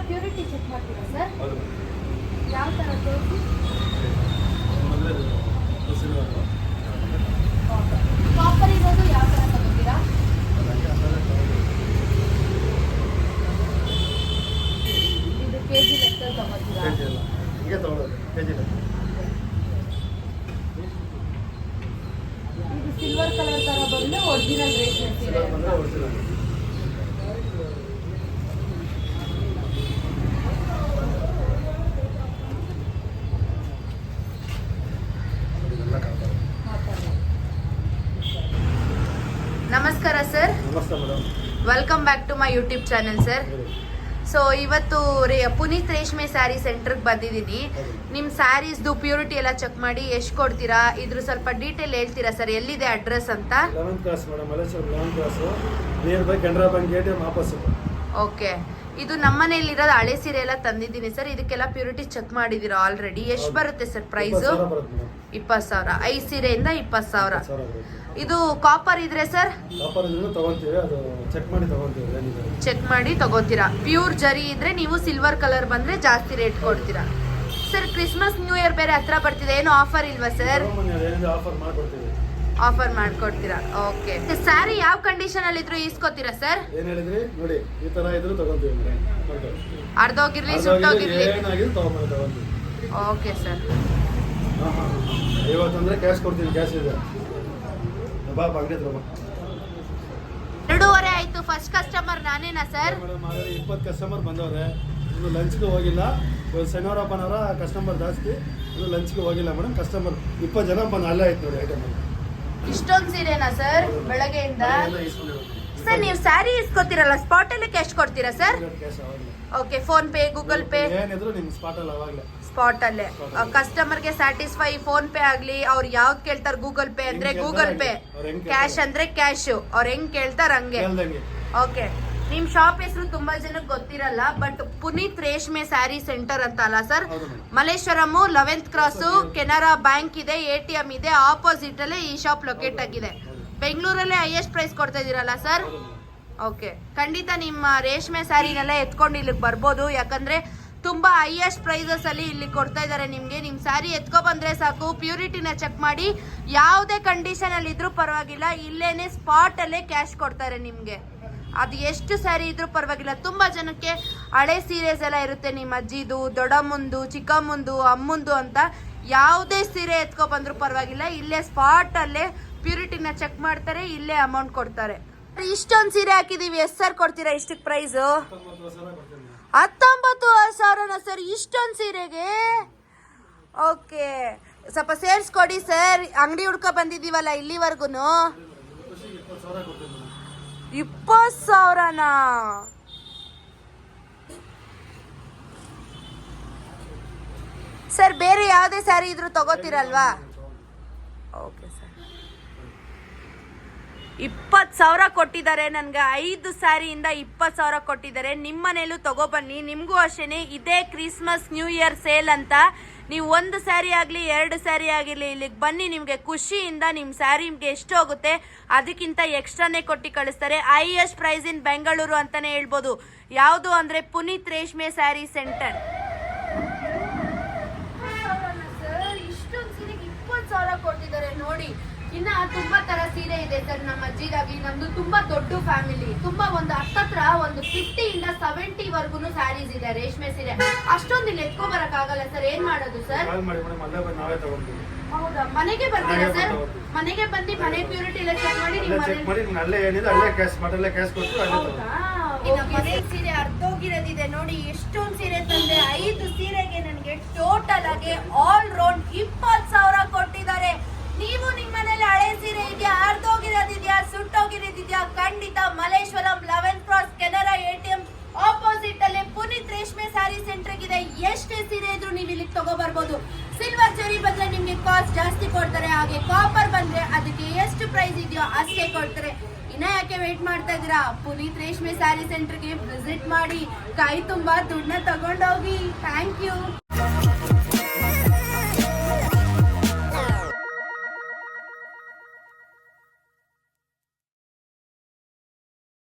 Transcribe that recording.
Purity check ಮಾಡ್ತೀರಾ sir? ಯಾವ ಥರ ತೋರಿಸಿ? ಕಾಪರ್ ಇರೋದು ಯಾವ ಥರ ತಗೋತೀರಾ? ಇದು ಕೆಜಿ ಲೆಕ್ಕ ತಗೋತೀರಾ? ಇದು ಸಿಲ್ವರ್ ಕಲರ್ ಥರ ಬಂದು ಒರಿಜಿನಲ್ ರೇಷ್ಮೆ ಸೀರೆ ಅಂತ. ನಮಸ್ಕಾರ ಸರ್. ನಮಸ್ತೆ madam. Welcome back to my YouTube channel sir. So ಇವತ್ತು ಪುನೀತ್ ರೇಷ್ಮೆ ಸ್ಯಾರಿ ಸೆಂಟರ್ಗೆ ಬಂದಿದ್ದೀನಿ. ನಿಮ್ಮ ಸ್ಯಾರೀಸ್ದು ಪ್ಯೂರಿಟಿ ಎಲ್ಲ ಚೆಕ್ ಮಾಡಿ ಎಷ್ಟು ಕೊಡ್ತೀರಾ, ಇದ್ರ ಸ್ವಲ್ಪ ಡೀಟೇಲ್ ಹೇಳ್ತೀರಾ ಸರ್? ಎಲ್ಲಿದೆ ಅಡ್ರೆಸ್ ಅಂತ? 11th cross madam, Malleshwara 11th cross, near by Canara bank ATM opposite. Okay, ಇದು ನಮ್ಮನೇಲಿರೋದು ಹಳೆ ಸೀರೆ ಎಲ್ಲ ತಂದಿದ್ದೀನಿ ಸರ್. ಇದಕ್ಕೆಲ್ಲ ಪ್ಯೂರಿಟಿ ಚೆಕ್ ಮಾಡಿದ್ದೀರಾ ಆಲ್ರೆಡಿ? ಎಷ್ಟು ಬರುತ್ತೆ ಸರ್ ಪ್ರೈಸು? 20,000. 5 ಸೀರೆಯಿಂದ 20,000. ಇದು ಕಾಪರ್ ಇದ್ರೆ ಸರ್? ಕಾಪರ್ ಇದ್ರೆ ತಗೊಂತೀವಿ, ಅದು ಚೆಕ್ ಮಾಡಿ ತಗೊಂತೀವಿ. ಚೆಕ್ ಮಾಡಿ ತಗೋತೀರಾ. ಪ್ಯೂರ್ ಜರಿ ಇದ್ರೆ ನೀವು ಸಿಲ್ವರ್ ಕಲರ್ ಬಂದ್ರೆ ಜಾಸ್ತಿ ರೇಟ್ ಕೊಡ್ತೀರಾ ಸರ್. ಕ್ರಿಸ್ಮಸ್ ನ್ಯೂ ಇಯರ್ ಬೇರೆ ಹತ್ರ ಬರ್ತಿದೆ, ಏನು ಆಫರ್ ಇಲ್ವಾ ಸರ್? ಆಫರ್ ಮಾಡ್ಕೊಡ್ತೀವಿ. ಆಫರ್ ಮಾಡ್ಕೊಡ್ತೀರಾ? ಓಕೆ. ಸ್ಯಾರಿ ಯಾವ ಕಂಡೀಷನ್ ಅಲ್ಲಿ ಇದ್ರು ಈಸ್ಕೋತೀರಾ ಸರ್? ಏನ್ ಹೇಳಿದ್ರಿ ನೋಡಿ, ಈ ತರ ಇದ್ರು ತಗೊಂತೀವಿ. ಅರ್ಧೋಗಿರ್ಲಿ ಸುಟ್ಟೋಗಿರ್ಲಿ ಏನಾಗಿದ್ರು ತಗೊಂತೀವಿ. Okay sir. ಇವತ್ತಂದ್ರೆ ಕ್ಯಾಶ್ ಕೊಡ್ತೀನಿ, ಕ್ಯಾಶ್ ಇದೆ. ಬಾ ಅಂಗಡಿ ಹತ್ರ ಬಾ. 2:30 ಆಯ್ತು. ಫಸ್ಟ್ ಕಸ್ಟಮರ್ ನಾನೇನಾ ಸರ್? ಮೇಡಮ್, ಆಲ್ರೆಡಿ 20 ಕಸ್ಟಮರ್ ಬಂದವ್ರೆ. ಇನ್ನು ಲಂಚ್ಗೆ ಹೋಗಿಲ್ಲ. ಶನಿವಾರ ಹಬ್ಬನವರ ಕಸ್ಟಮರ್ ಜಾಸ್ತಿ, ಇನ್ನು ಲಂಚ್ಗೆ ಹೋಗಿಲ್ಲ ಮೇಡಮ್. ಕಸ್ಟಮರ್ 20 ಜನ ಬಂದು ಅಲ್ಲೇ ಆಯ್ತು ನೋಡಿ ಐಟಮ್. ಇಷ್ಟೊಂದು ಸೀರೆನಾ ಸರ್ ಬೆಳಗ್ಗೆಯಿಂದ? ಸರ್ ನೀವು ಸ್ಯಾರಿ ಇಸ್ಕೋತಿರಲ್ಲ, ಸ್ಪಾಟ್ ಅಲ್ಲಿ ಕ್ಯಾಶ್ ಕೊಡ್ತೀರಾ sir? Okay. Phone pay, Google pay ಏನಿದ್ರು ನಿಮ್ ಸ್ಪಾಟ್ ಅಲ್ಲಿ ಅವಾಗಲೇ ಸ್ಪಾಟ್ ಅಲ್ಲೇ. ಕಸ್ಟಮರ್ಗೆ ಸ್ಯಾಟಿಸ್ಫೈ, ಫೋನ್ ಪೇ ಆಗ್ಲಿ, ಅವ್ರು ಯಾವ್ದು ಕೇಳ್ತಾರೆ ಗೂಗಲ್ ಪೇ ಅಂದ್ರೆ ಗೂಗಲ್ ಪೇ, ಕ್ಯಾಶ್ ಅಂದ್ರೆ ಕ್ಯಾಶ್, ಅವ್ರು ಹೆಂಗ್ ಕೇಳ್ತಾರ ಹಂಗೆ. ಓಕೆ. ನಿಮ್ ಶಾಪ್ ಹೆಸರು ತುಂಬಾ ಜನಕ್ಕೆ ಗೊತ್ತಿರಲ್ಲ, ಬಟ್ ಪುನೀತ್ ರೇಷ್ಮೆ ಸ್ಯಾರಿ ಸೆಂಟರ್ ಅಂತ ಅಲ್ಲ sir? Malleshwaram 11th cross, Canara bank ಇದೆ, ATM ಇದೆ, ಆಪೋಸಿಟ್ ಅಲ್ಲೇ ಈ ಶಾಪ್ ಲೊಕೇಟ್ ಆಗಿದೆ. ಬೆಂಗಳೂರಲ್ಲೇ ಹೈಯೆಸ್ಟ್ ಪ್ರೈಸ್ ಕೊಡ್ತಾ ಇದೀರಲ್ಲ ಸರ್? ಓಕೆ. ಖಂಡಿತ ನಿಮ್ಮ ರೇಷ್ಮೆ ಸ್ಯಾರಿನೆಲ್ಲ ಎತ್ಕೊಂಡು ಇಲ್ಲಿಗೆ ಬರ್ಬೋದು, ಯಾಕಂದ್ರೆ ತುಂಬಾ ಹೈಯೆಸ್ಟ್ ಪ್ರೈಸಸ್ ಅಲ್ಲಿ ಇಲ್ಲಿ ಕೊಡ್ತಾ ಇದಾರೆ ನಿಮ್ಗೆ. ನಿಮ್ ಸ್ಯಾರಿ ಎತ್ಕೊ ಬಂದ್ರೆ ಸಾಕು, ಪ್ಯೂರಿಟಿನ ಚೆಕ್ ಮಾಡಿ ಯಾವುದೇ ಕಂಡೀಷನ್ ಅಲ್ಲಿ ಇದ್ರೂ ಪರವಾಗಿಲ್ಲ, ಇಲ್ಲೇನೆ ಸ್ಪಾಟ್ ಅಲ್ಲೇ ಕ್ಯಾಶ್ ಕೊಡ್ತಾರೆ ನಿಮ್ಗೆ. ಅದು ಎಷ್ಟು ಸ್ಯಾರಿ ಇದ್ರೂ ಪರವಾಗಿಲ್ಲ. ತುಂಬಾ ಜನಕ್ಕೆ ಹಳೆ ಸೀರೆಸ್ ಎಲ್ಲ ಇರುತ್ತೆ, ನಿಮ್ಮ ಅಜ್ಜಿದು, ದೊಡ್ಡಮ್ಮಂದು, ಚಿಕ್ಕಮ್ಮಂದು, ಅಮ್ಮಂದು ಅಂತ. ಯಾವುದೇ ಸೀರೆ ಎತ್ಕೊ ಬಂದ್ರು ಪರವಾಗಿಲ್ಲ, ಇಲ್ಲೇ ಸ್ಪಾಟ್ ಅಲ್ಲೇ ಪ್ಯೂರಿಟಿನ ಚೆಕ್ ಮಾಡ್ತಾರೆ, ಇಲ್ಲೇ ಅಮೌಂಟ್ ಕೊಡ್ತಾರೆ. ಇಷ್ಟೊಂದು ಸೀರೆ ಹಾಕಿದೀವಿ, ಎಷ್ಟು ಸರ್ ಕೊಡ್ತೀರಾ ಇಷ್ಟಕ್ಕೆ ಪ್ರೈಸ್? 19,000 ಸರ್ ಇಷ್ಟೊಂದು ಸೀರೆಗೆ? ಓಕೆ, ಸ್ವಲ್ಪ ಸೇರ್ಸ್ ಕೊಡಿ ಸರ್. ಅಂಗಡಿ ಹುಡ್ಕೊ ಬಂದಿದೀವಲ್ಲ ಇಲ್ಲಿವರೆಗೂ. 20,000ನಾ? ಸರ್ ಬೇರೆ ಯಾವುದೇ ಸ್ಯಾರಿ ಇದ್ರೂ ತಗೋತೀರಲ್ವಾ? Okay sir. 20,000 ಕೊಟ್ಟಿದ್ದಾರೆ ನನ್ಗೆ. 5 ಸ್ಯಾರಿಯಿಂದ 20,000 ಕೊಟ್ಟಿದ್ದಾರೆ. ನಿಮ್ಮ ಮನೇಲೂ ತಗೋಬನ್ನಿ. ನಿಮಗೂ ಅಷ್ಟೇನೆ, ಇದೇ ಕ್ರಿಸ್ಮಸ್ ನ್ಯೂ ಇಯರ್ ಸೇಲ್ ಅಂತ. ನೀವು 1 ಸ್ಯಾರಿ ಆಗಲಿ 2 ಸ್ಯಾರಿ ಆಗಿರಲಿ ಇಲ್ಲಿಗೆ ಬನ್ನಿ, ನಿಮಗೆ ಖುಷಿಯಿಂದ ನಿಮ್ಮ ಸ್ಯಾರಿಗೆ ಎಷ್ಟು ಹೋಗುತ್ತೆ ಅದಕ್ಕಿಂತ ಎಕ್ಸ್ಟ್ರಾನೇ ಕೊಟ್ಟು ಕಳಿಸ್ತಾರೆ. ಹೈಯೆಸ್ಟ್ ಪ್ರೈಸ್ ಇನ್ ಬೆಂಗಳೂರು ಅಂತಾನೆ ಹೇಳ್ಬೋದು. ಯಾವುದು ಅಂದರೆ ಪುನೀತ್ ರೇಷ್ಮೆ ಸ್ಯಾರಿ ಸೆಂಟರ್. ಇಷ್ಟೊಂದು ಸೀರೆಗೆ 20,000 ಕೊಟ್ಟಿದ್ದಾರೆ ನೋಡಿ. ಇನ್ನ ತುಂಬಾ ತರ ಸೀರೆ ಇದೆ ಸರ್ ನಮ್ಮ ಅಜ್ಜಿಗಾಗಿ. ನಮ್ದು ತುಂಬಾ ದೊಡ್ಡ ಫ್ಯಾಮಿಲಿ, ತುಂಬಾ ಒಂದು ಹತ್ತತ್ರ ಒಂದು 50 ಇಂದ 70 ವರ್ಗು ಸ್ಯಾರೀಸ್ ಇದೆ ರೇಷ್ಮೆ ಸೀರೆ. ಅಷ್ಟೊಂದು ಇಲ್ಲಿ ಎತ್ಕೊ ಬರಕ್ ಆಗಲ್ಲ ಸರ್, ಏನ್ ಮಾಡೋದು ಸರ್? ಹೌದಾ, ಮನೆಗೆ ಬರ್ತೀರಾ ಸರ್? ಮನೆಗೆ ಬಂದು ಮನೆ ಪ್ಯೂರಿಟಿ ಎಲ್ಲ ಚೆಕ್ ಮಾಡಿ ಮನೆ ಸೀರೆ ಅರ್ಧೋಗಿರೋದಿದೆ ನೋಡಿ. ಎಷ್ಟೊಂದು ಸೀರೆ ತಂದೆ, 5 ಸೀರೆಗೆ ನನಗೆ ಟೋಟಲ್ ಆಗಿ ಆಲ್ ರೌಂಡ್ 20,000 ಕೊಟ್ಟಿದ್ದಾರೆ. ನೀವು ನಿಮ್ಮ ಮನೇಲಿ ಹಳೆ ಸೀರೆ ಇದೆಯಾ, ಅರ್ಧೋಗಿರೋದಿದ್ಯಾ, ಸುಟ್ಟೋಗಿರೋದಿದ್ಯಾ, ಖಂಡಿತ Malleshwaram 11th cross, Canara ATM opposite ಅಲ್ಲಿ ಪುನೀತ್ ರೇಷ್ಮೆ ಸ್ಯಾರಿ ಸೆಂಟರ್ ಇದೆ. ಎಷ್ಟೇ ಸೀರೆ ಇದ್ರು ನೀವು ಇಲ್ಲಿ ತಗೋಬರ್ಬೋದು. ಸಿಲ್ವರ್ ಜರಿ ಬಂದ್ರೆ ನಿಮ್ಗೆ ಕಾಸ್ಟ್ ಜಾಸ್ತಿ ಕೊಡ್ತಾರೆ, ಹಾಗೆ ಕಾಪರ್ ಬಂದ್ರೆ ಅದಕ್ಕೆ ಎಷ್ಟು ಪ್ರೈಸ್ ಇದೆಯೋ ಅಷ್ಟೇ ಕೊಡ್ತಾರೆ. ಇನ್ನ ಯಾಕೆ ವೇಟ್ ಮಾಡ್ತಾ ಇದೀರಾ? ಪುನೀತ್ ರೇಷ್ಮೆ ಸ್ಯಾರಿ ಸೆಂಟರ್ಗೆ ವಿಸಿಟ್ ಮಾಡಿ, ಕೈ ತುಂಬಾ ದುಡ್ಡನ್ನ ತಗೊಂಡೋಗಿ. Thank you.